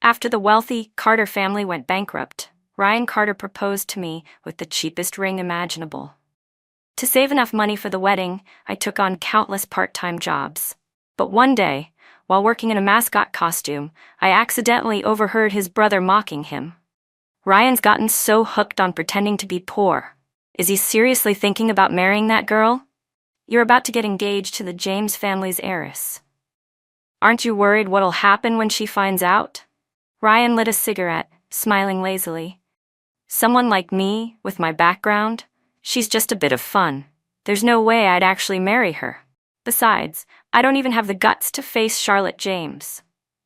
After the wealthy Carter family went bankrupt, Ryan Carter proposed to me with the cheapest ring imaginable. To save enough money for the wedding, I took on countless part-time jobs. But one day, while working in a mascot costume, I accidentally overheard his brother mocking him. "Ryan's gotten so hooked on pretending to be poor. Is he seriously thinking about marrying that girl? You're about to get engaged to the James family's heiress. Aren't you worried what'll happen when she finds out?" Ryan lit a cigarette, smiling lazily. "Someone like me, with my background? She's just a bit of fun. There's no way I'd actually marry her. Besides, I don't even have the guts to face Charlotte James."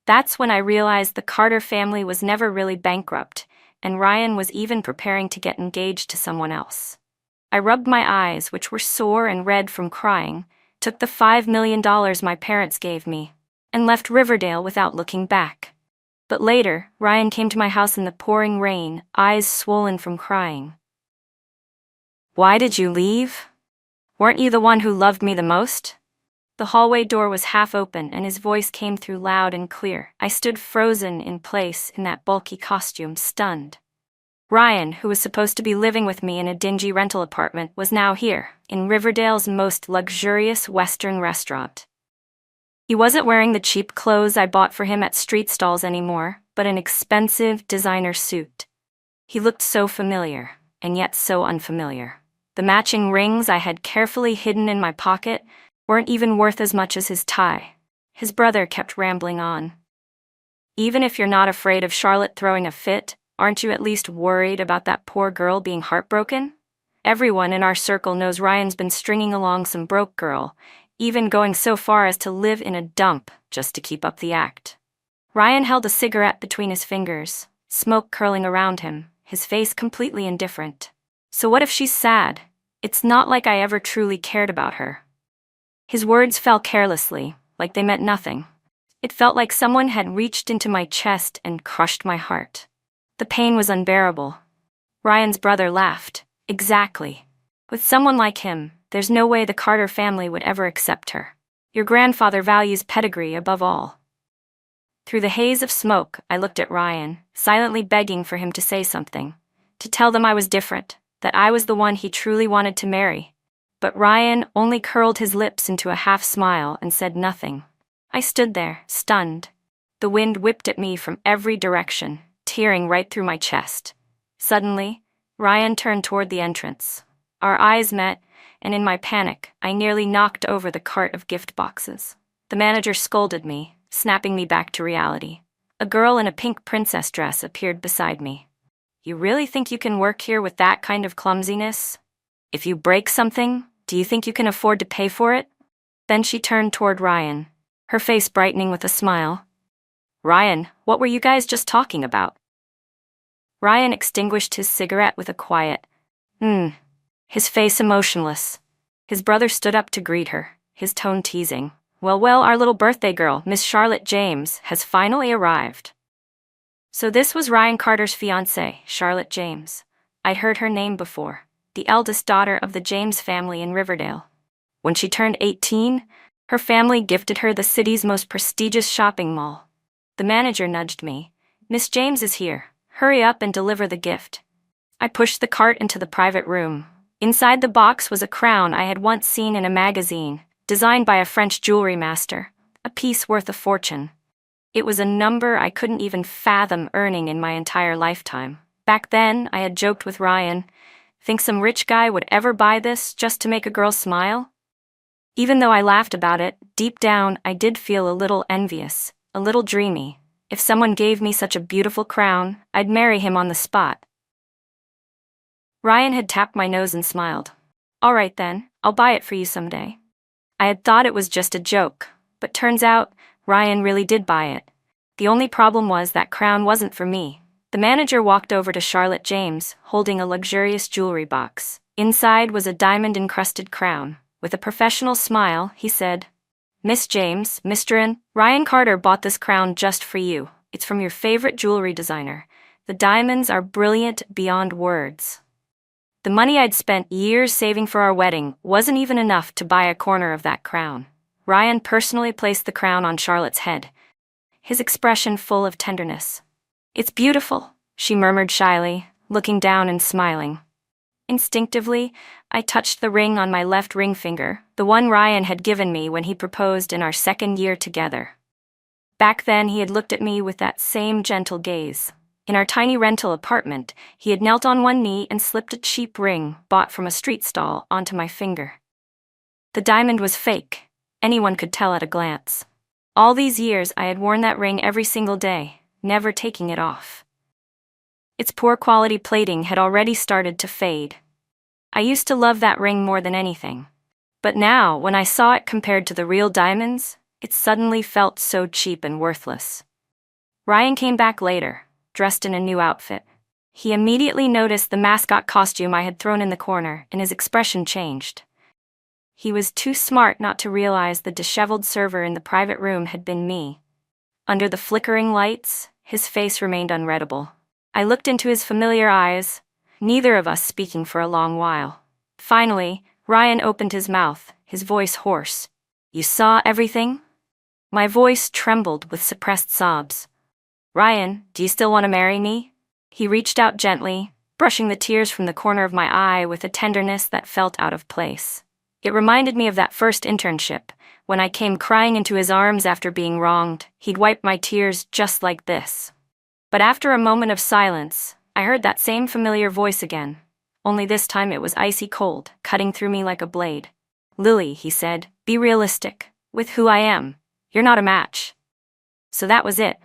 That's when I realized the Carter family was never really bankrupt, and Ryan was even preparing to get engaged to someone else. I rubbed my eyes, which were sore and red from crying, took the $5 million my parents gave me, and left Riverdale without looking back. But later, Ryan came to my house in the pouring rain, eyes swollen from crying. "Why did you leave? Weren't you the one who loved me the most?" The hallway door was half open and his voice came through loud and clear. I stood frozen in place in that bulky costume, stunned. Ryan, who was supposed to be living with me in a dingy rental apartment, was now here, in Riverdale's most luxurious Western restaurant. He wasn't wearing the cheap clothes I bought for him at street stalls anymore, but an expensive designer suit. He looked so familiar, and yet so unfamiliar. The matching rings I had carefully hidden in my pocket weren't even worth as much as his tie. His brother kept rambling on. "Even if you're not afraid of Charlotte throwing a fit, aren't you at least worried about that poor girl being heartbroken? Everyone in our circle knows Ryan's been stringing along some broke girl, even going so far as to live in a dump just to keep up the act." Ryan held a cigarette between his fingers, smoke curling around him, his face completely indifferent. "So what if she's sad? It's not like I ever truly cared about her." His words fell carelessly, like they meant nothing. It felt like someone had reached into my chest and crushed my heart. The pain was unbearable. Ryan's brother laughed. "Exactly. With someone like him, there's no way the Carter family would ever accept her. Your grandfather values pedigree above all." Through the haze of smoke, I looked at Ryan, silently begging for him to say something, to tell them I was different, that I was the one he truly wanted to marry. But Ryan only curled his lips into a half-smile and said nothing. I stood there, stunned. The wind whipped at me from every direction, tearing right through my chest. Suddenly, Ryan turned toward the entrance. Our eyes met, and in my panic, I nearly knocked over the cart of gift boxes. The manager scolded me, snapping me back to reality. A girl in a pink princess dress appeared beside me. "You really think you can work here with that kind of clumsiness? If you break something, do you think you can afford to pay for it?" Then she turned toward Ryan, her face brightening with a smile. "Ryan, what were you guys just talking about?" Ryan extinguished his cigarette with a quiet, his face emotionless. His brother stood up to greet her, his tone teasing. Well, our little birthday girl, Miss Charlotte James, has finally arrived." So this was Ryan Carter's fiancée, Charlotte James. I'd heard her name before. The eldest daughter of the James family in Riverdale. When she turned 18, her family gifted her the city's most prestigious shopping mall. The manager nudged me. "Miss James is here. Hurry up and deliver the gift." I pushed the cart into the private room. Inside the box was a crown I had once seen in a magazine, designed by a French jewelry master, a piece worth a fortune. It was a number I couldn't even fathom earning in my entire lifetime. Back then, I had joked with Ryan, "Think some rich guy would ever buy this just to make a girl smile?" Even though I laughed about it, deep down I did feel a little envious, a little dreamy. If someone gave me such a beautiful crown, I'd marry him on the spot. Ryan had tapped my nose and smiled. "All right then, I'll buy it for you someday." I had thought it was just a joke, but turns out, Ryan really did buy it. The only problem was that crown wasn't for me. The manager walked over to Charlotte James, holding a luxurious jewelry box. Inside was a diamond-encrusted crown. With a professional smile, he said, "Miss James, Ryan Carter bought this crown just for you. It's from your favorite jewelry designer. The diamonds are brilliant beyond words." The money I'd spent years saving for our wedding wasn't even enough to buy a corner of that crown. Ryan personally placed the crown on Charlotte's head, his expression full of tenderness. "It's beautiful," she murmured shyly, looking down and smiling. Instinctively, I touched the ring on my left ring finger, the one Ryan had given me when he proposed in our second year together. Back then, he had looked at me with that same gentle gaze. In our tiny rental apartment, he had knelt on one knee and slipped a cheap ring, bought from a street stall, onto my finger. The diamond was fake. Anyone could tell at a glance. All these years, I had worn that ring every single day, never taking it off. Its poor quality plating had already started to fade. I used to love that ring more than anything. But now, when I saw it compared to the real diamonds, it suddenly felt so cheap and worthless. Ryan came back later, dressed in a new outfit. He immediately noticed the mascot costume I had thrown in the corner, and his expression changed. He was too smart not to realize the disheveled server in the private room had been me. Under the flickering lights, his face remained unreadable. I looked into his familiar eyes, neither of us speaking for a long while. Finally, Ryan opened his mouth, his voice hoarse. "You saw everything?" My voice trembled with suppressed sobs. "Ryan, do you still want to marry me?" He reached out gently, brushing the tears from the corner of my eye with a tenderness that felt out of place. It reminded me of that first internship, when I came crying into his arms after being wronged. He'd wipe my tears just like this. But after a moment of silence, I heard that same familiar voice again. Only this time it was icy cold, cutting through me like a blade. "Lily," he said, "be realistic. With who I am, you're not a match." So that was it.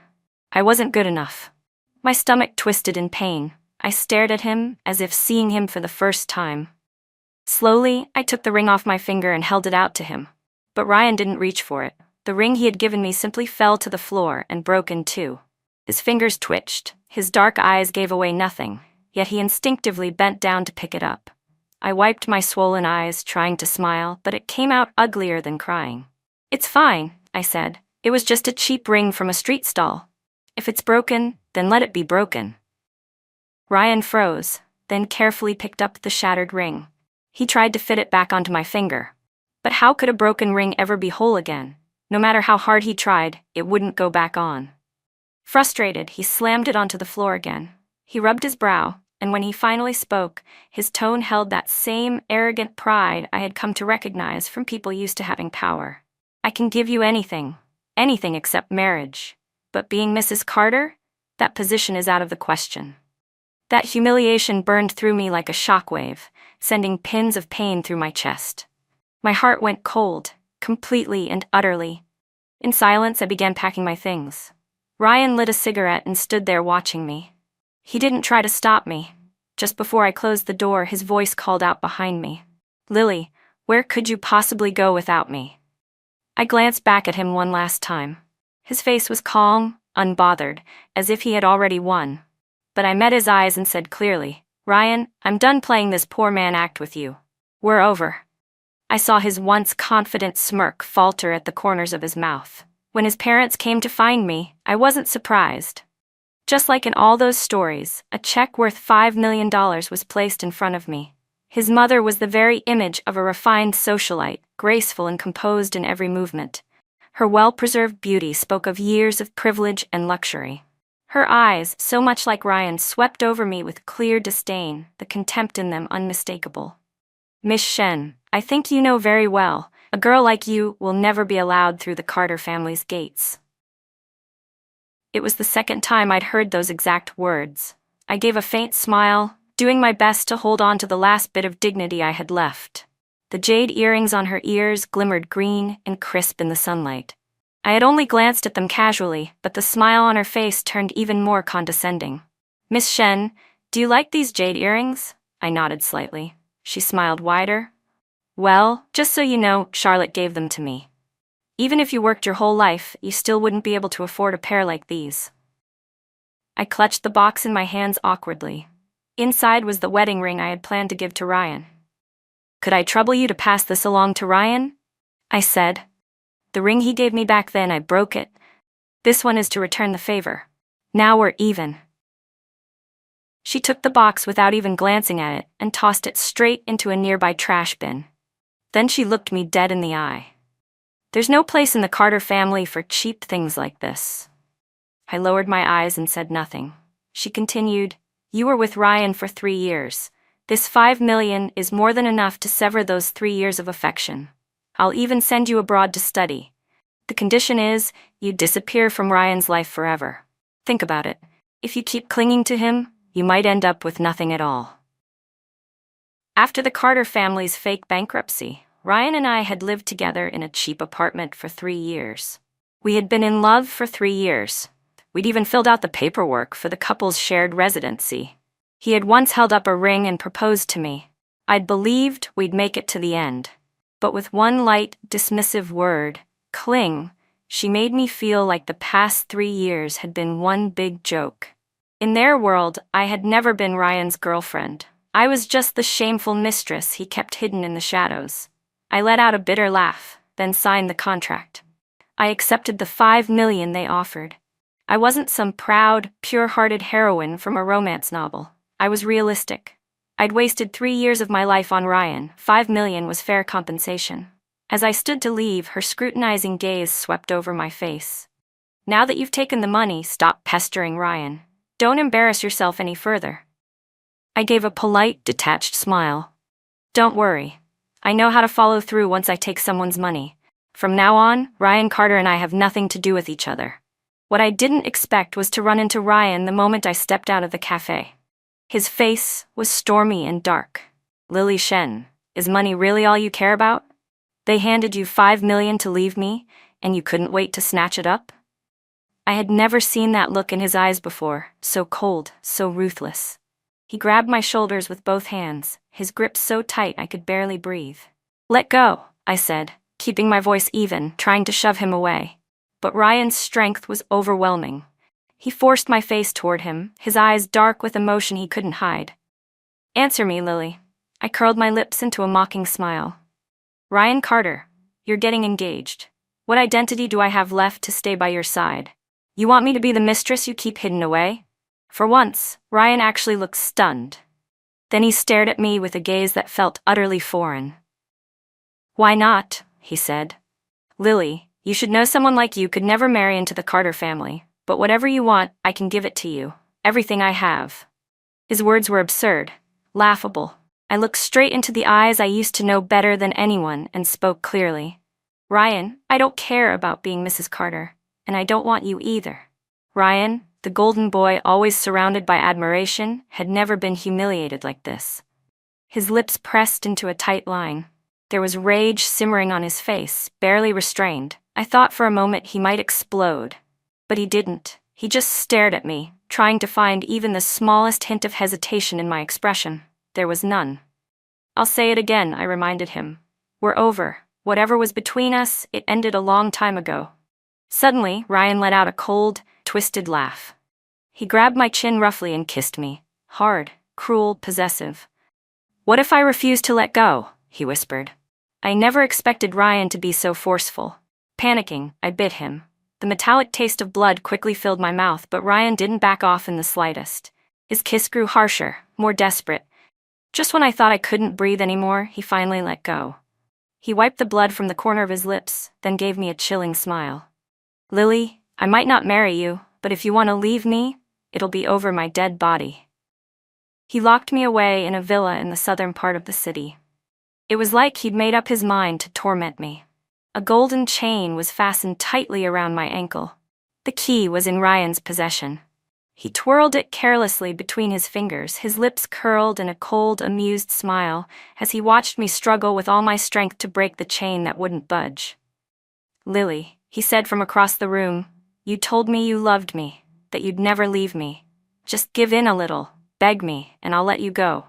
I wasn't good enough. My stomach twisted in pain. I stared at him as if seeing him for the first time. Slowly, I took the ring off my finger and held it out to him. But Ryan didn't reach for it. The ring he had given me simply fell to the floor and broke in two. His fingers twitched, his dark eyes gave away nothing, yet he instinctively bent down to pick it up. I wiped my swollen eyes, trying to smile, but it came out uglier than crying. "It's fine," I said. "It was just a cheap ring from a street stall. If it's broken, then let it be broken." Ryan froze, then carefully picked up the shattered ring. He tried to fit it back onto my finger. But how could a broken ring ever be whole again? No matter how hard he tried, it wouldn't go back on. Frustrated, he slammed it onto the floor again. He rubbed his brow, and when he finally spoke, his tone held that same arrogant pride I had come to recognize from people used to having power. "I can give you anything except marriage. But being Mrs. Carter, that position is out of the question." That humiliation burned through me like a shockwave, sending pins of pain through my chest. My heart went cold, completely and utterly. In silence, I began packing my things. Ryan lit a cigarette and stood there watching me. He didn't try to stop me. Just before I closed the door, his voice called out behind me. "Lily, where could you possibly go without me?" I glanced back at him one last time. His face was calm, unbothered, as if he had already won. But I met his eyes and said clearly, "Ryan, I'm done playing this poor man act with you. We're over." I saw his once confident smirk falter at the corners of his mouth. When his parents came to find me, I wasn't surprised. Just like in all those stories, a check worth $5 million was placed in front of me. His mother was the very image of a refined socialite, graceful and composed in every movement. Her well-preserved beauty spoke of years of privilege and luxury. Her eyes, so much like Ryan's, swept over me with clear disdain, the contempt in them unmistakable. "Miss Shen, I think you know very well, a girl like you will never be allowed through the Carter family's gates." It was the second time I'd heard those exact words. I gave a faint smile, doing my best to hold on to the last bit of dignity I had left. The jade earrings on her ears glimmered green and crisp in the sunlight. I had only glanced at them casually, but the smile on her face turned even more condescending. "Miss Shen, do you like these jade earrings?" I nodded slightly. She smiled wider. "Well, just so you know, Charlotte gave them to me. Even if you worked your whole life, you still wouldn't be able to afford a pair like these." I clutched the box in my hands awkwardly. Inside was the wedding ring I had planned to give to Ryan. "Could I trouble you to pass this along to Ryan?" I said. "The ring he gave me back then, I broke it. This one is to return the favor. Now we're even." She took the box without even glancing at it and tossed it straight into a nearby trash bin. Then she looked me dead in the eye. "There's no place in the Carter family for cheap things like this. I lowered my eyes and said nothing. She continued, "You were with Ryan for 3 years. This 5 million is more than enough to sever those 3 years of affection. I'll even send you abroad to study. The condition is, you disappear from Ryan's life forever. Think about it. If you keep clinging to him, you might end up with nothing at all." After the Carter family's fake bankruptcy, Ryan and I had lived together in a cheap apartment for 3 years. We had been in love for 3 years. We'd even filled out the paperwork for the couple's shared residency. He had once held up a ring and proposed to me. I'd believed we'd make it to the end. But with one light, dismissive word, cling, she made me feel like the past 3 years had been one big joke. In their world, I had never been Ryan's girlfriend. I was just the shameful mistress he kept hidden in the shadows. I let out a bitter laugh, then signed the contract. I accepted the 5 million they offered. I wasn't some proud, pure-hearted heroine from a romance novel. I was realistic. I'd wasted 3 years of my life on Ryan. 5 million was fair compensation. As I stood to leave, her scrutinizing gaze swept over my face. "Now that you've taken the money, stop pestering Ryan. Don't embarrass yourself any further." I gave a polite, detached smile. "Don't worry. I know how to follow through once I take someone's money. From now on, Ryan Carter and I have nothing to do with each other." What I didn't expect was to run into Ryan the moment I stepped out of the cafe. His face was stormy and dark. "Lily Shen, is money really all you care about? They handed you 5 million to leave me, and you couldn't wait to snatch it up?" I had never seen that look in his eyes before, so cold, so ruthless. He grabbed my shoulders with both hands, his grip so tight I could barely breathe. "Let go," I said, keeping my voice even, trying to shove him away. But Ryan's strength was overwhelming. He forced my face toward him, his eyes dark with emotion he couldn't hide. "Answer me, Lily." I curled my lips into a mocking smile. "Ryan Carter, you're getting engaged. What identity do I have left to stay by your side? You want me to be the mistress you keep hidden away?" For once, Ryan actually looked stunned. Then he stared at me with a gaze that felt utterly foreign. "Why not?" he said. "Lily, you should know someone like you could never marry into the Carter family, but whatever you want, I can give it to you. Everything I have." His words were absurd, laughable. I looked straight into the eyes I used to know better than anyone and spoke clearly. "Ryan, I don't care about being Mrs. Carter, and I don't want you either." Ryan, the golden boy always surrounded by admiration, had never been humiliated like this. His lips pressed into a tight line. There was rage simmering on his face, barely restrained. I thought for a moment he might explode. But he didn't. He just stared at me, trying to find even the smallest hint of hesitation in my expression. There was none. "I'll say it again," I reminded him. "We're over. Whatever was between us, it ended a long time ago." Suddenly, Ryan let out a cold, twisted laugh. He grabbed my chin roughly and kissed me. Hard, cruel, possessive. "What if I refuse to let go?" he whispered. I never expected Ryan to be so forceful. Panicking, I bit him. The metallic taste of blood quickly filled my mouth, but Ryan didn't back off in the slightest. His kiss grew harsher, more desperate. Just when I thought I couldn't breathe anymore, he finally let go. He wiped the blood from the corner of his lips, then gave me a chilling smile. "Lily, I might not marry you, but if you want to leave me, it'll be over my dead body." He locked me away in a villa in the southern part of the city. It was like he'd made up his mind to torment me. A golden chain was fastened tightly around my ankle. The key was in Ryan's possession. He twirled it carelessly between his fingers, his lips curled in a cold, amused smile, as he watched me struggle with all my strength to break the chain that wouldn't budge. "Lily," he said from across the room, "you told me you loved me, that you'd never leave me. Just give in a little, beg me, and I'll let you go."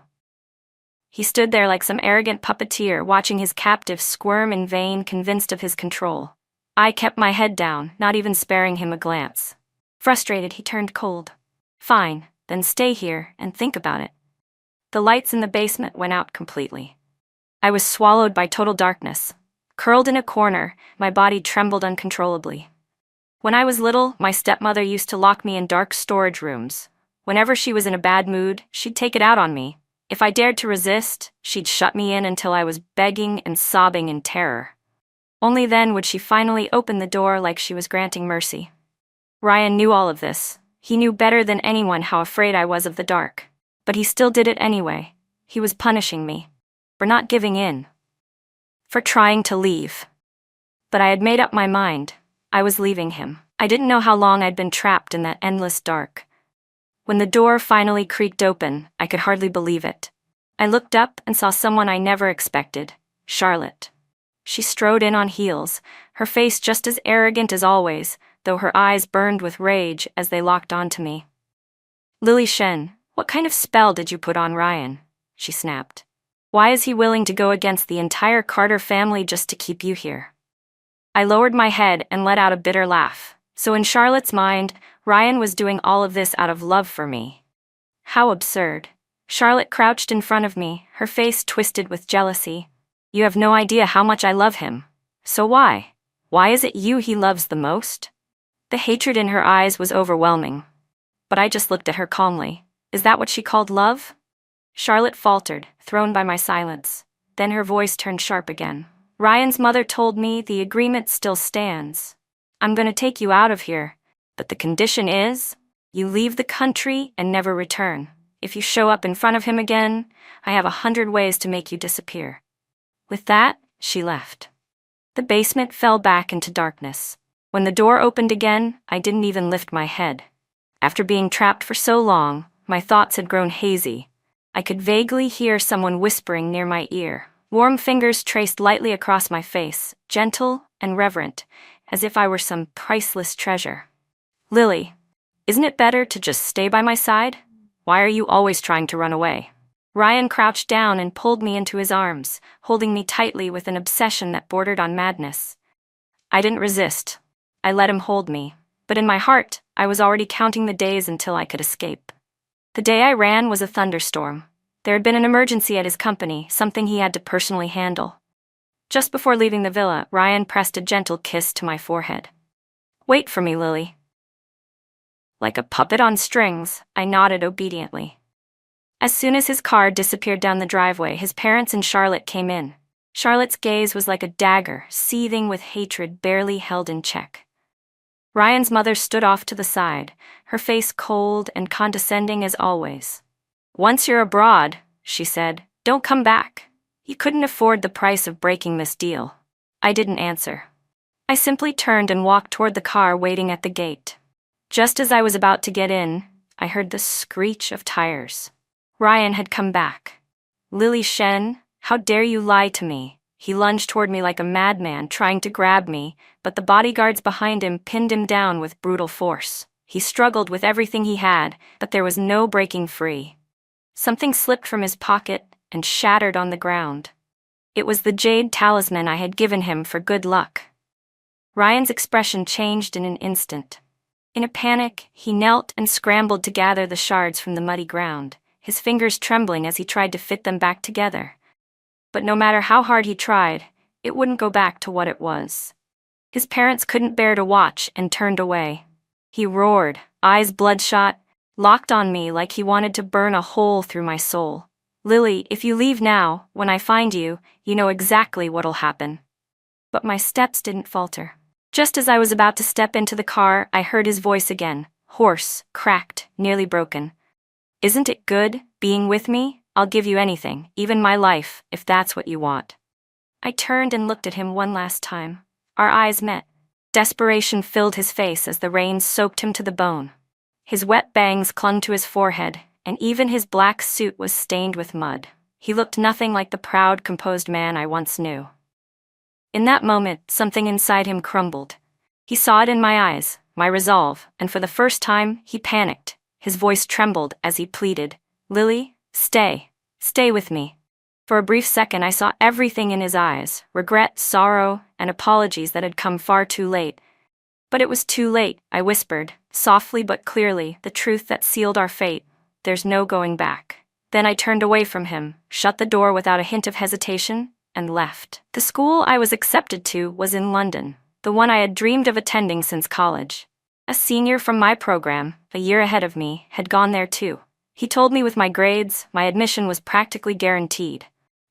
He stood there like some arrogant puppeteer, watching his captive squirm in vain, convinced of his control. I kept my head down, not even sparing him a glance. Frustrated, he turned cold. "Fine, then stay here and think about it." The lights in the basement went out completely. I was swallowed by total darkness. Curled in a corner, my body trembled uncontrollably. When I was little, my stepmother used to lock me in dark storage rooms. Whenever she was in a bad mood, she'd take it out on me. If I dared to resist, she'd shut me in until I was begging and sobbing in terror. Only then would she finally open the door like she was granting mercy. Ryan knew all of this. He knew better than anyone how afraid I was of the dark. But he still did it anyway. He was punishing me. For not giving in. For trying to leave. But I had made up my mind. I was leaving him. I didn't know how long I'd been trapped in that endless dark. When the door finally creaked open, I could hardly believe it. I looked up and saw someone I never expected, Charlotte. She strode in on heels, her face just as arrogant as always, though her eyes burned with rage as they locked onto me. "Lily Shen, what kind of spell did you put on Ryan?" she snapped. "Why is he willing to go against the entire Carter family just to keep you here?" I lowered my head and let out a bitter laugh. So in Charlotte's mind, Ryan was doing all of this out of love for me. How absurd. Charlotte crouched in front of me, her face twisted with jealousy. "You have no idea how much I love him. So why? Why is it you he loves the most?" The hatred in her eyes was overwhelming. But I just looked at her calmly. Is that what she called love? Charlotte faltered, thrown by my silence. Then her voice turned sharp again. "Ryan's mother told me the agreement still stands. I'm gonna take you out of here, but the condition is, you leave the country and never return. If you show up in front of him again, I have 100 ways to make you disappear." With that, she left. The basement fell back into darkness. When the door opened again, I didn't even lift my head. After being trapped for so long, my thoughts had grown hazy. I could vaguely hear someone whispering near my ear. Warm fingers traced lightly across my face, gentle and reverent, as if I were some priceless treasure. "Lily, isn't it better to just stay by my side? Why are you always trying to run away?" Ryan crouched down and pulled me into his arms, holding me tightly with an obsession that bordered on madness. I didn't resist. I let him hold me, but in my heart, I was already counting the days until I could escape. The day I ran was a thunderstorm. There had been an emergency at his company, something he had to personally handle. Just before leaving the villa, Ryan pressed a gentle kiss to my forehead. "Wait for me, Lily." Like a puppet on strings, I nodded obediently. As soon as his car disappeared down the driveway, his parents and Charlotte came in. Charlotte's gaze was like a dagger, seething with hatred barely held in check. Ryan's mother stood off to the side, her face cold and condescending as always. "Once you're abroad," she said, "don't come back. You couldn't afford the price of breaking this deal." I didn't answer. I simply turned and walked toward the car waiting at the gate. Just as I was about to get in, I heard the screech of tires. Ryan had come back. "Lily Shen, how dare you lie to me?" He lunged toward me like a madman, trying to grab me, but the bodyguards behind him pinned him down with brutal force. He struggled with everything he had, but there was no breaking free. Something slipped from his pocket and shattered on the ground. It was the jade talisman I had given him for good luck. Ryan's expression changed in an instant. In a panic, he knelt and scrambled to gather the shards from the muddy ground, his fingers trembling as he tried to fit them back together. But no matter how hard he tried, it wouldn't go back to what it was. His parents couldn't bear to watch and turned away. He roared, eyes bloodshot, locked on me like he wanted to burn a hole through my soul. "Lily, if you leave now, when I find you, you know exactly what'll happen." But my steps didn't falter. Just as I was about to step into the car, I heard his voice again, hoarse, cracked, nearly broken. "Isn't it good, being with me? I'll give you anything, even my life, if that's what you want." I turned and looked at him one last time. Our eyes met. Desperation filled his face as the rain soaked him to the bone. His wet bangs clung to his forehead, and even his black suit was stained with mud. He looked nothing like the proud, composed man I once knew. In that moment, something inside him crumbled. He saw it in my eyes, my resolve, and for the first time, he panicked. His voice trembled as he pleaded, "Lily, stay. Stay with me." For a brief second I saw everything in his eyes, regret, sorrow, and apologies that had come far too late. But it was too late, I whispered, softly but clearly, the truth that sealed our fate. "There's no going back." Then I turned away from him, shut the door without a hint of hesitation, and left. The school I was accepted to was in London, the one I had dreamed of attending since college. A senior from my program, a year ahead of me, had gone there too. He told me with my grades, my admission was practically guaranteed.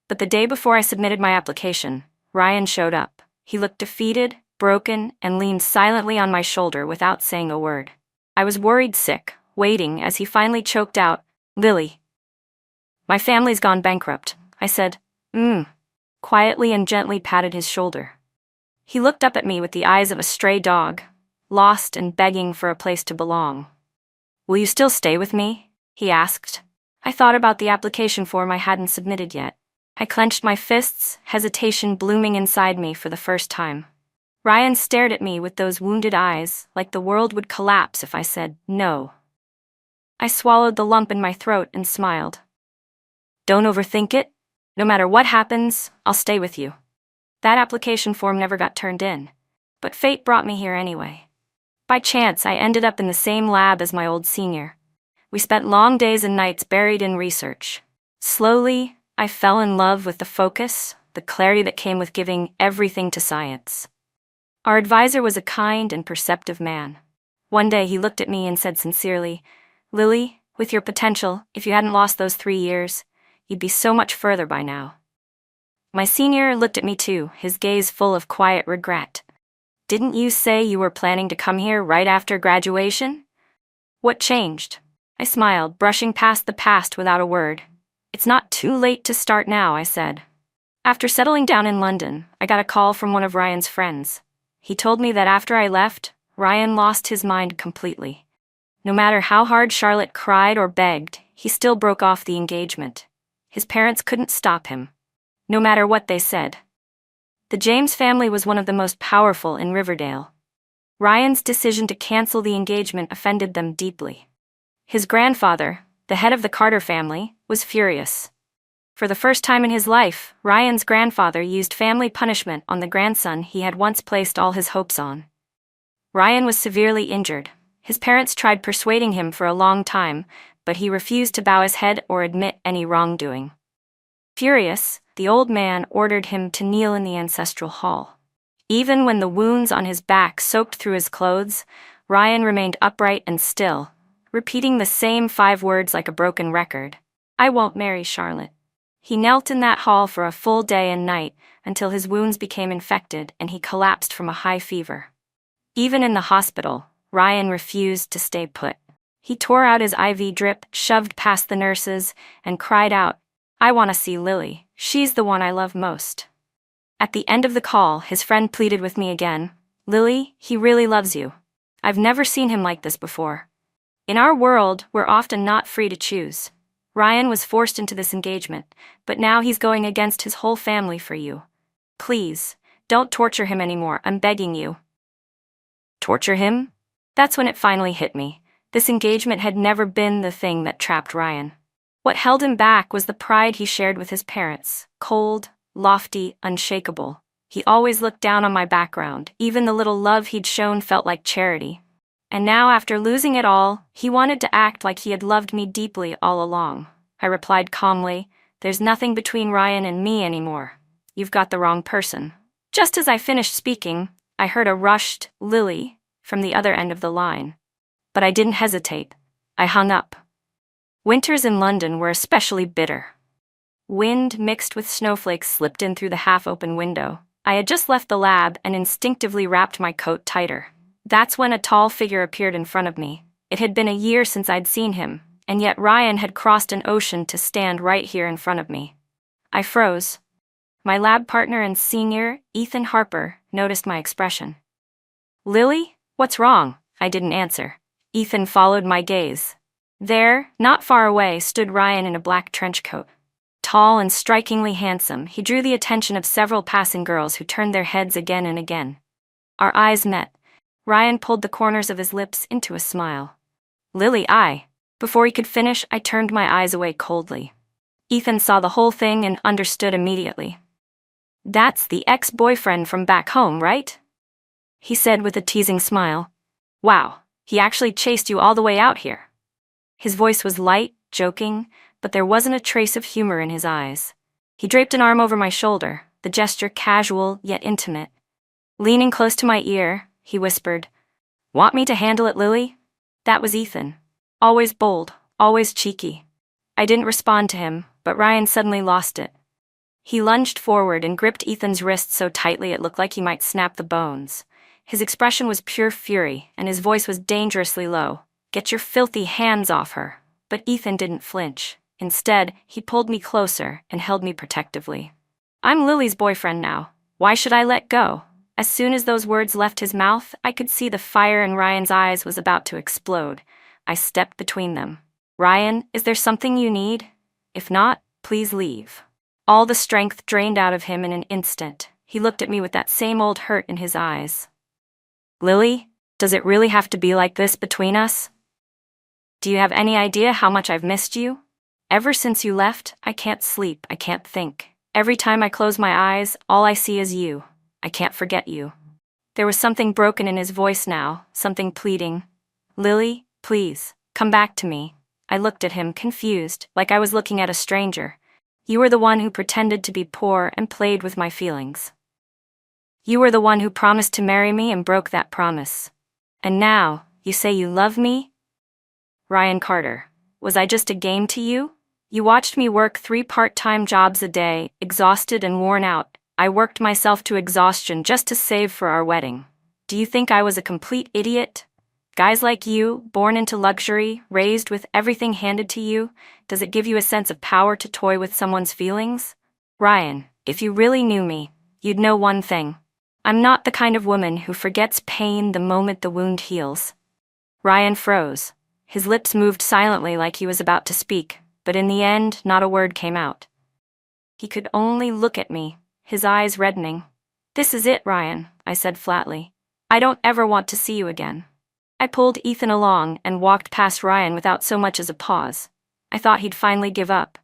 But the day before I submitted my application, Ryan showed up. He looked defeated, broken, and leaned silently on my shoulder without saying a word. I was worried sick, waiting as he finally choked out, "Lily. My family's gone bankrupt," I said, quietly and gently patted his shoulder. He looked up at me with the eyes of a stray dog, lost and begging for a place to belong. "Will you still stay with me?" he asked. I thought about the application form I hadn't submitted yet. I clenched my fists, hesitation blooming inside me for the first time. Ryan stared at me with those wounded eyes, like the world would collapse if I said no. I swallowed the lump in my throat and smiled. "Don't overthink it. No matter what happens, I'll stay with you." That application form never got turned in, but fate brought me here anyway. By chance, I ended up in the same lab as my old senior. We spent long days and nights buried in research. Slowly, I fell in love with the focus, the clarity that came with giving everything to science. Our advisor was a kind and perceptive man. One day he looked at me and said sincerely, "Lily, with your potential, if you hadn't lost those 3 years, you'd be so much further by now." My senior looked at me too, his gaze full of quiet regret. "Didn't you say you were planning to come here right after graduation?" "What changed?" I smiled, brushing past the past without a word. "It's not too late to start now," I said. After settling down in London, I got a call from one of Ryan's friends. He told me that after I left, Ryan lost his mind completely. No matter how hard Charlotte cried or begged, he still broke off the engagement. His parents couldn't stop him, no matter what they said. The James family was one of the most powerful in Riverdale. Ryan's decision to cancel the engagement offended them deeply. His grandfather, the head of the Carter family, was furious. For the first time in his life, Ryan's grandfather used family punishment on the grandson he had once placed all his hopes on. Ryan was severely injured. His parents tried persuading him for a long time, but he refused to bow his head or admit any wrongdoing. Furious, the old man ordered him to kneel in the ancestral hall. Even when the wounds on his back soaked through his clothes, Ryan remained upright and still, repeating the same 5 words like a broken record. "I won't marry Charlotte." He knelt in that hall for a full day and night until his wounds became infected and he collapsed from a high fever. Even in the hospital, Ryan refused to stay put. He tore out his IV drip, shoved past the nurses, and cried out, "I want to see Lily. She's the one I love most." At the end of the call, his friend pleaded with me again, "Lily, he really loves you. I've never seen him like this before." In our world, we're often not free to choose. Ryan was forced into this engagement, but now he's going against his whole family for you. Please, don't torture him anymore, I'm begging you. Torture him? That's when it finally hit me. This engagement had never been the thing that trapped Ryan. What held him back was the pride he shared with his parents, cold, lofty, unshakable. He always looked down on my background, even the little love he'd shown felt like charity. And now, after losing it all, he wanted to act like he had loved me deeply all along. I replied calmly, "There's nothing between Ryan and me anymore. You've got the wrong person." Just as I finished speaking, I heard a rushed "Lily" from the other end of the line. But I didn't hesitate. I hung up. Winters in London were especially bitter. Wind mixed with snowflakes slipped in through the half-open window. I had just left the lab and instinctively wrapped my coat tighter. That's when a tall figure appeared in front of me. It had been a year since I'd seen him, and yet Ryan had crossed an ocean to stand right here in front of me. I froze. My lab partner and senior, Ethan Harper, noticed my expression. "Lily, what's wrong?" I didn't answer. Ethan followed my gaze. There, not far away, stood Ryan in a black trench coat. Tall and strikingly handsome, he drew the attention of several passing girls who turned their heads again and again. Our eyes met. Ryan pulled the corners of his lips into a smile. "Lily, I..." Before he could finish, I turned my eyes away coldly. Ethan saw the whole thing and understood immediately. "That's the ex-boyfriend from back home, right?" he said with a teasing smile. "Wow, he actually chased you all the way out here." His voice was light, joking, but there wasn't a trace of humor in his eyes. He draped an arm over my shoulder, the gesture casual yet intimate. Leaning close to my ear, he whispered, "Want me to handle it, Lily?" That was Ethan. Always bold, always cheeky. I didn't respond to him, but Ryan suddenly lost it. He lunged forward and gripped Ethan's wrist so tightly it looked like he might snap the bones. His expression was pure fury, and his voice was dangerously low. "Get your filthy hands off her." But Ethan didn't flinch. Instead, he pulled me closer and held me protectively. "I'm Lily's boyfriend now. Why should I let go?" As soon as those words left his mouth, I could see the fire in Ryan's eyes was about to explode. I stepped between them. "Ryan, is there something you need? If not, please leave." All the strength drained out of him in an instant. He looked at me with that same old hurt in his eyes. "Lily, does it really have to be like this between us? Do you have any idea how much I've missed you? Ever since you left, I can't sleep, I can't think. Every time I close my eyes, all I see is you. I can't forget you." There was something broken in his voice now, something pleading. "Lily, please, come back to me." I looked at him, confused, like I was looking at a stranger. "You were the one who pretended to be poor and played with my feelings. You were the one who promised to marry me and broke that promise. And now, you say you love me? Ryan Carter, was I just a game to you? You watched me work 3 part-time jobs a day, exhausted and worn out. I worked myself to exhaustion just to save for our wedding. Do you think I was a complete idiot? Guys like you, born into luxury, raised with everything handed to you, does it give you a sense of power to toy with someone's feelings? Ryan, if you really knew me, you'd know one thing. I'm not the kind of woman who forgets pain the moment the wound heals." Ryan froze. His lips moved silently like he was about to speak, but in the end, not a word came out. He could only look at me, his eyes reddening. "This is it, Ryan," I said flatly. "I don't ever want to see you again." I pulled Ethan along and walked past Ryan without so much as a pause. I thought he'd finally give up,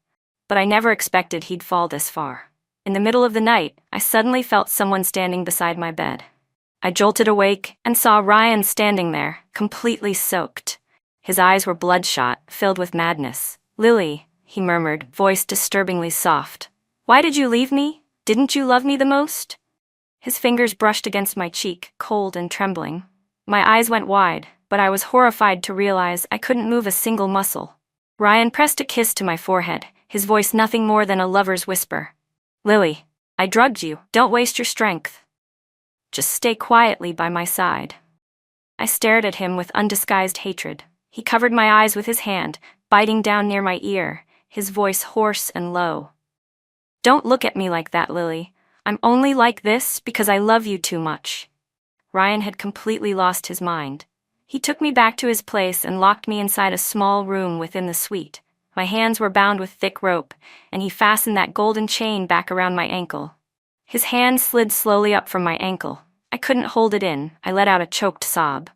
but I never expected he'd fall this far. In the middle of the night, I suddenly felt someone standing beside my bed. I jolted awake and saw Ryan standing there, completely soaked. His eyes were bloodshot, filled with madness. "Lily," he murmured, voice disturbingly soft. "Why did you leave me? Didn't you love me the most?" His fingers brushed against my cheek, cold and trembling. My eyes went wide, but I was horrified to realize I couldn't move a single muscle. Ryan pressed a kiss to my forehead, his voice nothing more than a lover's whisper. "Lily, I drugged you. Don't waste your strength. Just stay quietly by my side." I stared at him with undisguised hatred. He covered my eyes with his hand, biting down near my ear, his voice hoarse and low. "Don't look at me like that, Lily. I'm only like this because I love you too much." Ryan had completely lost his mind. He took me back to his place and locked me inside a small room within the suite. My hands were bound with thick rope, and he fastened that golden chain back around my ankle. His hand slid slowly up from my ankle. I couldn't hold it in. I let out a choked sob.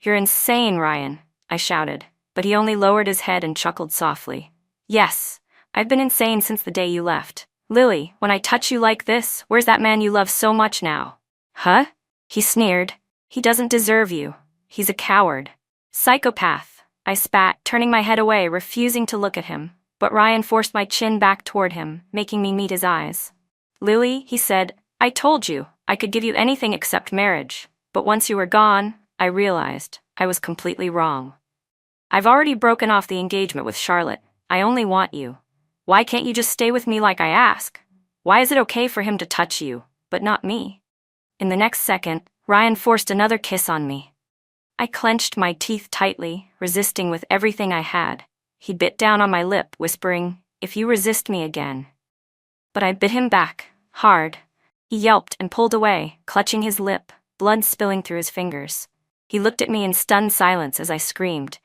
"You're insane, Ryan," I shouted, but he only lowered his head and chuckled softly. "Yes, I've been insane since the day you left. Lily, when I touch you like this, where's that man you love so much now?" "Huh?" he sneered. "He doesn't deserve you. He's a coward. Psychopath." I spat, turning my head away, refusing to look at him, but Ryan forced my chin back toward him, making me meet his eyes. "Lily," he said, "I told you, I could give you anything except marriage, but once you were gone, I realized I was completely wrong. I've already broken off the engagement with Charlotte. I only want you. Why can't you just stay with me like I ask? Why is it okay for him to touch you, but not me?" In the next second, Ryan forced another kiss on me. I clenched my teeth tightly, resisting with everything I had. He bit down on my lip, whispering, "If you resist me again." But I bit him back, hard. He yelped and pulled away, clutching his lip, blood spilling through his fingers. He looked at me in stunned silence as I screamed,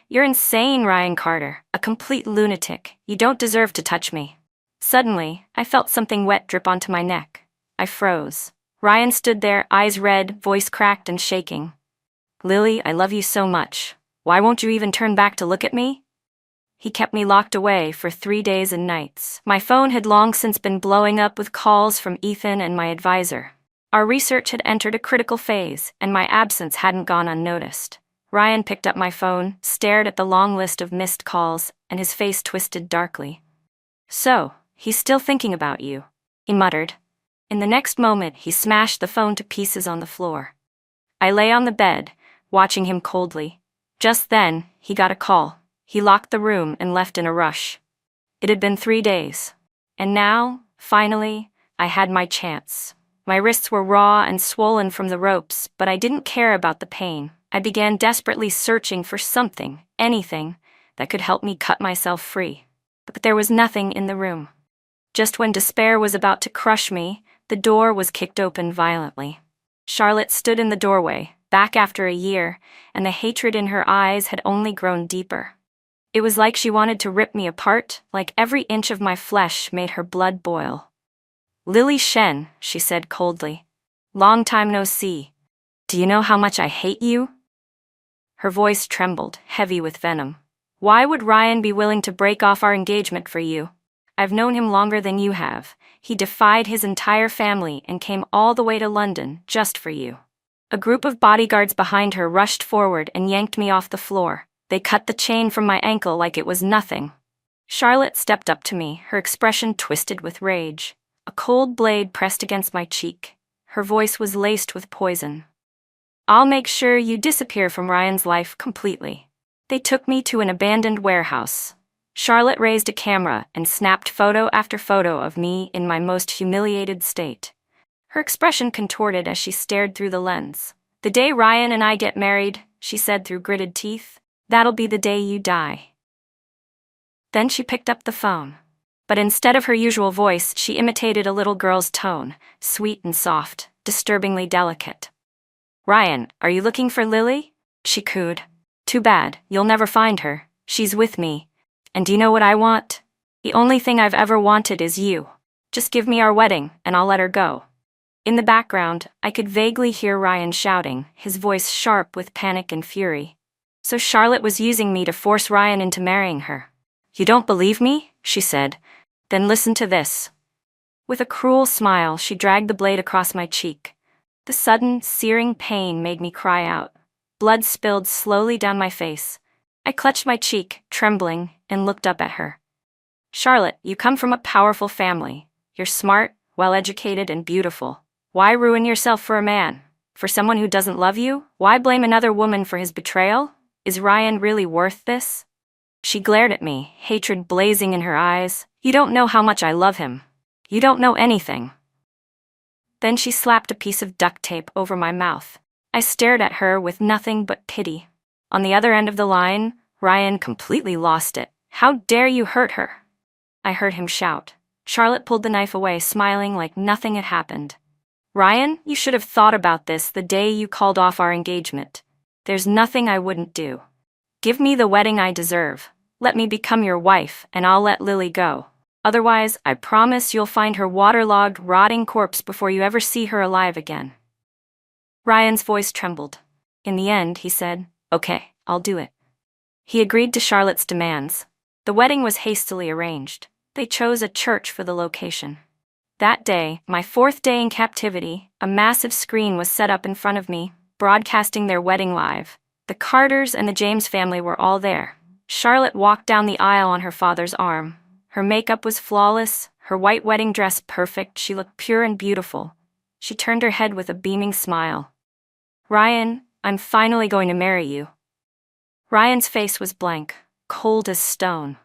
"You're insane, Ryan Carter, a complete lunatic. You don't deserve to touch me." Suddenly, I felt something wet drip onto my neck. I froze. Ryan stood there, eyes red, voice cracked and shaking. "Lily, I love you so much. Why won't you even turn back to look at me?" He kept me locked away for 3 days and nights. My phone had long since been blowing up with calls from Ethan and my advisor. Our research had entered a critical phase, and my absence hadn't gone unnoticed. Ryan picked up my phone, stared at the long list of missed calls, and his face twisted darkly. "So, he's still thinking about you," he muttered. In the next moment, he smashed the phone to pieces on the floor. I lay on the bed, watching him coldly. Just then, he got a call. He locked the room and left in a rush. It had been 3 days. And now, finally, I had my chance. My wrists were raw and swollen from the ropes, but I didn't care about the pain. I began desperately searching for something, anything, that could help me cut myself free. But there was nothing in the room. Just when despair was about to crush me, the door was kicked open violently. Charlotte stood in the doorway, back after a year, and the hatred in her eyes had only grown deeper. It was like she wanted to rip me apart, like every inch of my flesh made her blood boil. "Lily Shen," she said coldly. "Long time no see. Do you know how much I hate you?" Her voice trembled, heavy with venom. "Why would Ryan be willing to break off our engagement for you? I've known him longer than you have. He defied his entire family and came all the way to London just for you." A group of bodyguards behind her rushed forward and yanked me off the floor. They cut the chain from my ankle like it was nothing. Charlotte stepped up to me, her expression twisted with rage. A cold blade pressed against my cheek. Her voice was laced with poison. "I'll make sure you disappear from Ryan's life completely." They took me to an abandoned warehouse. Charlotte raised a camera and snapped photo after photo of me in my most humiliated state. Her expression contorted as she stared through the lens. "The day Ryan and I get married," she said through gritted teeth, "that'll be the day you die." Then she picked up the phone. But instead of her usual voice, she imitated a little girl's tone, sweet and soft, disturbingly delicate. "Ryan, are you looking for Lily?" she cooed. "Too bad, you'll never find her. She's with me. And do you know what I want? The only thing I've ever wanted is you. Just give me our wedding, and I'll let her go." In the background, I could vaguely hear Ryan shouting, his voice sharp with panic and fury. So Charlotte was using me to force Ryan into marrying her. "You don't believe me?" she said. "Then listen to this." With a cruel smile, she dragged the blade across my cheek. The sudden, searing pain made me cry out. Blood spilled slowly down my face. I clutched my cheek, trembling, and looked up at her. "Charlotte, you come from a powerful family. You're smart, well-educated, and beautiful. Why ruin yourself for a man? For someone who doesn't love you? Why blame another woman for his betrayal? Is Ryan really worth this?" She glared at me, hatred blazing in her eyes. "You don't know how much I love him. You don't know anything." Then she slapped a piece of duct tape over my mouth. I stared at her with nothing but pity. On the other end of the line, Ryan completely lost it. "How dare you hurt her?" I heard him shout. Charlotte pulled the knife away, smiling like nothing had happened. "Ryan, you should have thought about this the day you called off our engagement. There's nothing I wouldn't do. Give me the wedding I deserve. Let me become your wife, and I'll let Lily go. Otherwise, I promise you'll find her waterlogged, rotting corpse before you ever see her alive again." Ryan's voice trembled. In the end, he said, "Okay, I'll do it." He agreed to Charlotte's demands. The wedding was hastily arranged. They chose a church for the location. That day, my 4th day in captivity, a massive screen was set up in front of me, broadcasting their wedding live. The Carters and the James family were all there. Charlotte walked down the aisle on her father's arm. Her makeup was flawless, her white wedding dress perfect. She looked pure and beautiful. She turned her head with a beaming smile. "Ryan, I'm finally going to marry you." Ryan's face was blank, cold as stone.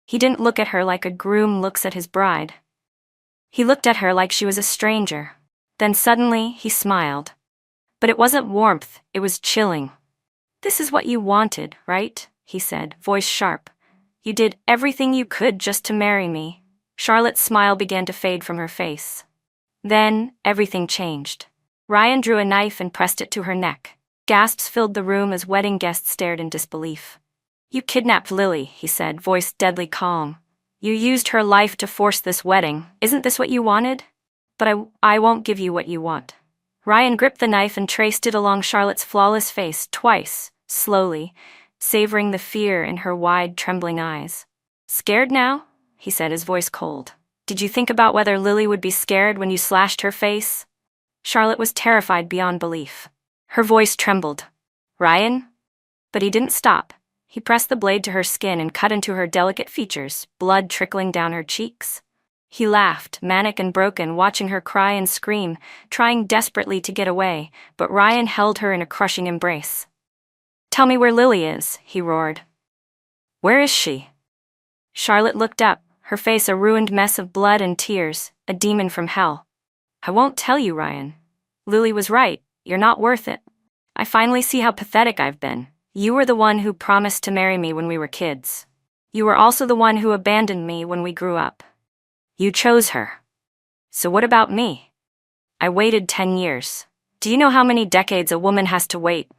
He didn't look at her like a groom looks at his bride. He looked at her like she was a stranger. Then suddenly, he smiled. But it wasn't warmth, it was chilling. "This is what you wanted, right?" he said, voice sharp. "You did everything you could just to marry me." Charlotte's smile began to fade from her face. Then, everything changed. Ryan drew a knife and pressed it to her neck. Gasps filled the room as wedding guests stared in disbelief. "You kidnapped Lily," he said, voice deadly calm. "You used her life to force this wedding. Isn't this what you wanted? But I won't give you what you want." Ryan gripped the knife and traced it along Charlotte's flawless face twice, slowly, savoring the fear in her wide, trembling eyes. "Scared now?" he said, his voice cold. "Did you think about whether Lily would be scared when you slashed her face?" Charlotte was terrified beyond belief. Her voice trembled. "Ryan?" But he didn't stop. He pressed the blade to her skin and cut into her delicate features, blood trickling down her cheeks. He laughed, manic and broken, watching her cry and scream, trying desperately to get away, but Ryan held her in a crushing embrace. "Tell me where Lily is," he roared. "Where is she?" Charlotte looked up, her face a ruined mess of blood and tears, a demon from hell. I won't tell you, Ryan. Lily was right. You're not worth it. I finally see how pathetic I've been. You were the one who promised to marry me when we were kids. You were also the one who abandoned me when we grew up. You chose her. So what about me? I waited 10 years. Do you know how many decades a woman has to wait?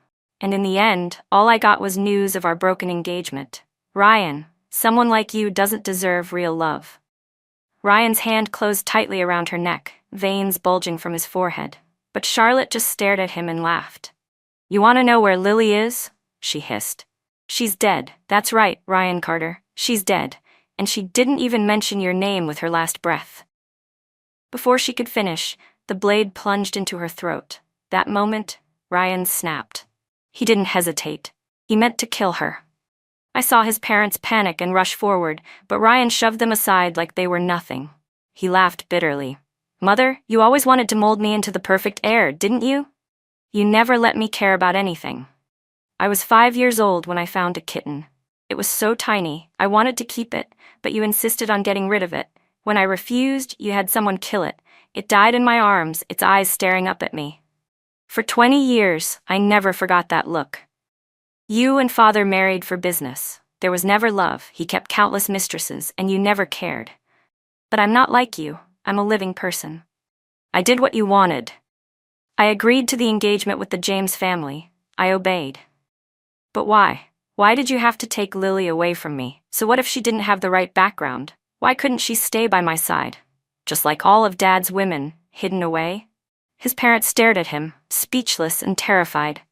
And in the end, all I got was news of our broken engagement. Ryan, someone like you doesn't deserve real love. Ryan's hand closed tightly around her neck, veins bulging from his forehead. But Charlotte just stared at him and laughed. You want to know where Lily is? She hissed. She's dead. That's right, Ryan Carter. She's dead. And she didn't even mention your name with her last breath. Before she could finish, the blade plunged into her throat. That moment, Ryan snapped. He didn't hesitate. He meant to kill her. I saw his parents panic and rush forward, but Ryan shoved them aside like they were nothing. He laughed bitterly. Mother, you always wanted to mold me into the perfect heir, didn't you? You never let me care about anything. I was 5 years old when I found a kitten. It was so tiny, I wanted to keep it, but you insisted on getting rid of it. When I refused, you had someone kill it. It died in my arms, its eyes staring up at me. For 20 years, I never forgot that look. You and Father married for business. There was never love, he kept countless mistresses, and you never cared. But I'm not like you, I'm a living person. I did what you wanted. I agreed to the engagement with the James family. I obeyed. But why? Why did you have to take Lily away from me? So what if she didn't have the right background? Why couldn't she stay by my side? Just like all of Dad's women, hidden away? His parents stared at him, speechless and terrified.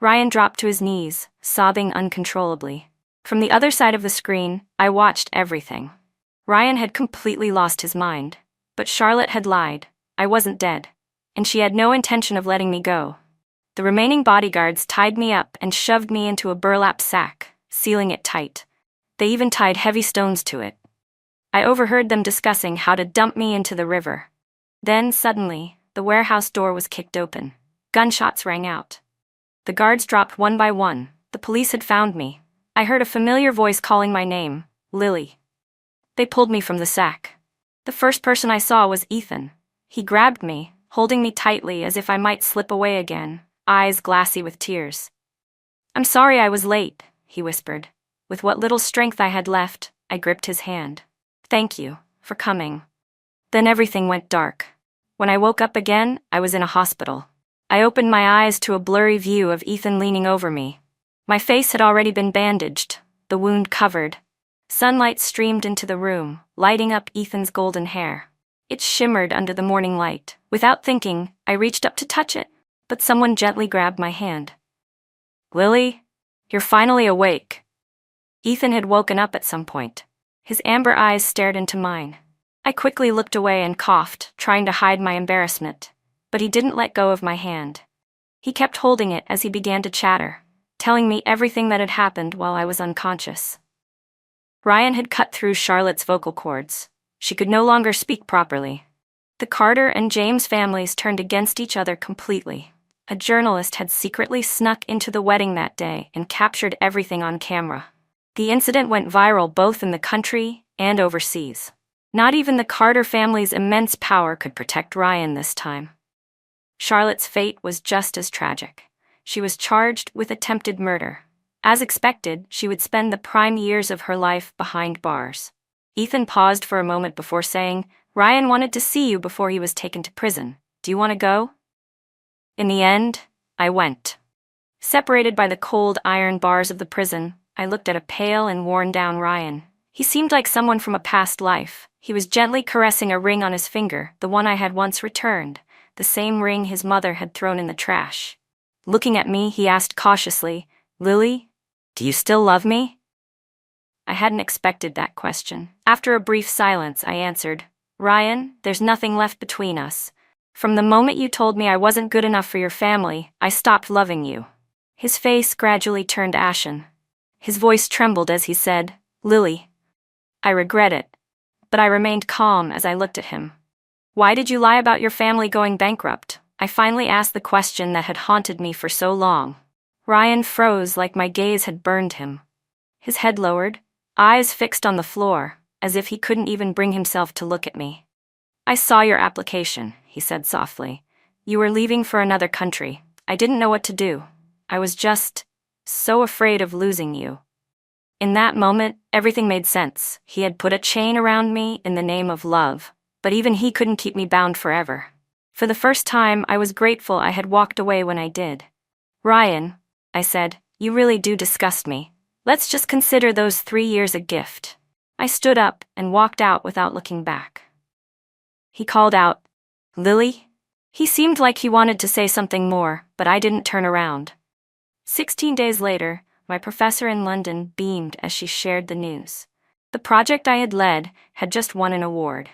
Ryan dropped to his knees, sobbing uncontrollably. From the other side of the screen, I watched everything. Ryan had completely lost his mind. But Charlotte had lied. I wasn't dead. And she had no intention of letting me go. The remaining bodyguards tied me up and shoved me into a burlap sack, sealing it tight. They even tied heavy stones to it. I overheard them discussing how to dump me into the river. Then, suddenly, the warehouse door was kicked open. Gunshots rang out. The guards dropped one by one. The police had found me. I heard a familiar voice calling my name, Lily. They pulled me from the sack. The first person I saw was Ethan. He grabbed me, holding me tightly as if I might slip away again, eyes glassy with tears. I'm sorry I was late, he whispered. With what little strength I had left, I gripped his hand. Thank you for coming. Then everything went dark. When I woke up again, I was in a hospital. I opened my eyes to a blurry view of Ethan leaning over me. My face had already been bandaged, the wound covered. Sunlight streamed into the room, lighting up Ethan's golden hair. It shimmered under the morning light. Without thinking, I reached up to touch it, but someone gently grabbed my hand. Lily, you're finally awake. Ethan had woken up at some point. His amber eyes stared into mine. I quickly looked away and coughed, trying to hide my embarrassment, but he didn't let go of my hand. He kept holding it as he began to chatter, telling me everything that had happened while I was unconscious. Ryan had cut through Charlotte's vocal cords. She could no longer speak properly. The Carter and James families turned against each other completely. A journalist had secretly snuck into the wedding that day and captured everything on camera. The incident went viral both in the country and overseas. Not even the Carter family's immense power could protect Ryan this time. Charlotte's fate was just as tragic. She was charged with attempted murder. As expected, she would spend the prime years of her life behind bars. Ethan paused for a moment before saying, Ryan wanted to see you before he was taken to prison. Do you want to go? In the end, I went. Separated by the cold iron bars of the prison, I looked at a pale and worn-down Ryan. He seemed like someone from a past life. He was gently caressing a ring on his finger, the one I had once returned, the same ring his mother had thrown in the trash. Looking at me, he asked cautiously, Lily, do you still love me? I hadn't expected that question. After a brief silence, I answered, Ryan, there's nothing left between us. From the moment you told me I wasn't good enough for your family, I stopped loving you. His face gradually turned ashen. His voice trembled as he said, Lily, I regret it. But I remained calm as I looked at him. Why did you lie about your family going bankrupt? I finally asked the question that had haunted me for so long. Ryan froze like my gaze had burned him. His head lowered, eyes fixed on the floor, as if he couldn't even bring himself to look at me. I saw your application, he said softly. You were leaving for another country. I didn't know what to do. I was just so afraid of losing you. In that moment, everything made sense. He had put a chain around me in the name of love, but even he couldn't keep me bound forever. For the first time, I was grateful I had walked away when I did. Ryan, I said, you really do disgust me. Let's just consider those 3 years a gift. I stood up and walked out without looking back. He called out, Lily? He seemed like he wanted to say something more, but I didn't turn around. 16 days later, my professor in London beamed as she shared the news. The project I had led had just won an award.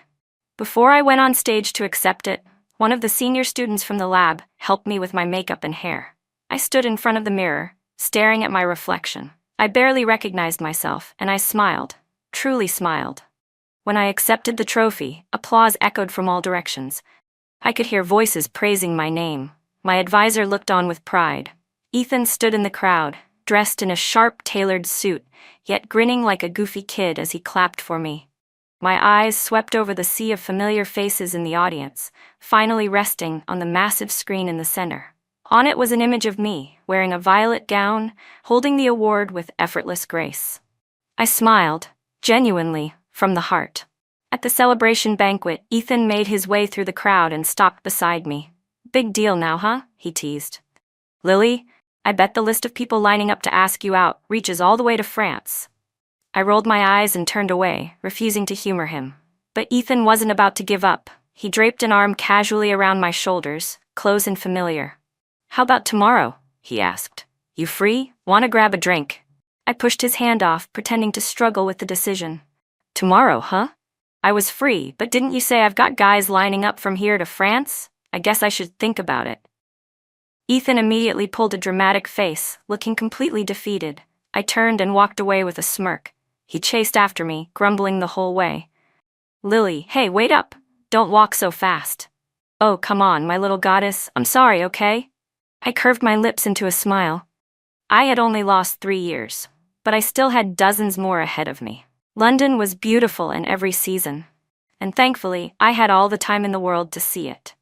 Before I went on stage to accept it, one of the senior students from the lab helped me with my makeup and hair. I stood in front of the mirror, staring at my reflection. I barely recognized myself, and I smiled, truly smiled. When I accepted the trophy, applause echoed from all directions. I could hear voices praising my name. My advisor looked on with pride. Ethan stood in the crowd, dressed in a sharp, tailored suit, yet grinning like a goofy kid as he clapped for me. My eyes swept over the sea of familiar faces in the audience, finally resting on the massive screen in the center. On it was an image of me, wearing a violet gown, holding the award with effortless grace. I smiled, genuinely, from the heart. At the celebration banquet, Ethan made his way through the crowd and stopped beside me. Big deal now, huh? He teased. Lily, I bet the list of people lining up to ask you out reaches all the way to France. I rolled my eyes and turned away, refusing to humor him. But Ethan wasn't about to give up. He draped an arm casually around my shoulders, close and familiar. How about tomorrow? He asked. You free? Want to grab a drink? I pushed his hand off, pretending to struggle with the decision. Tomorrow, huh? I was free, but didn't you say I've got guys lining up from here to France? I guess I should think about it. Ethan immediately pulled a dramatic face, looking completely defeated. I turned and walked away with a smirk. He chased after me, grumbling the whole way. Lily, hey, wait up! Don't walk so fast. Oh, come on, my little goddess, I'm sorry, okay? I curved my lips into a smile. I had only lost 3 years, but I still had dozens more ahead of me. London was beautiful in every season, and thankfully, I had all the time in the world to see it.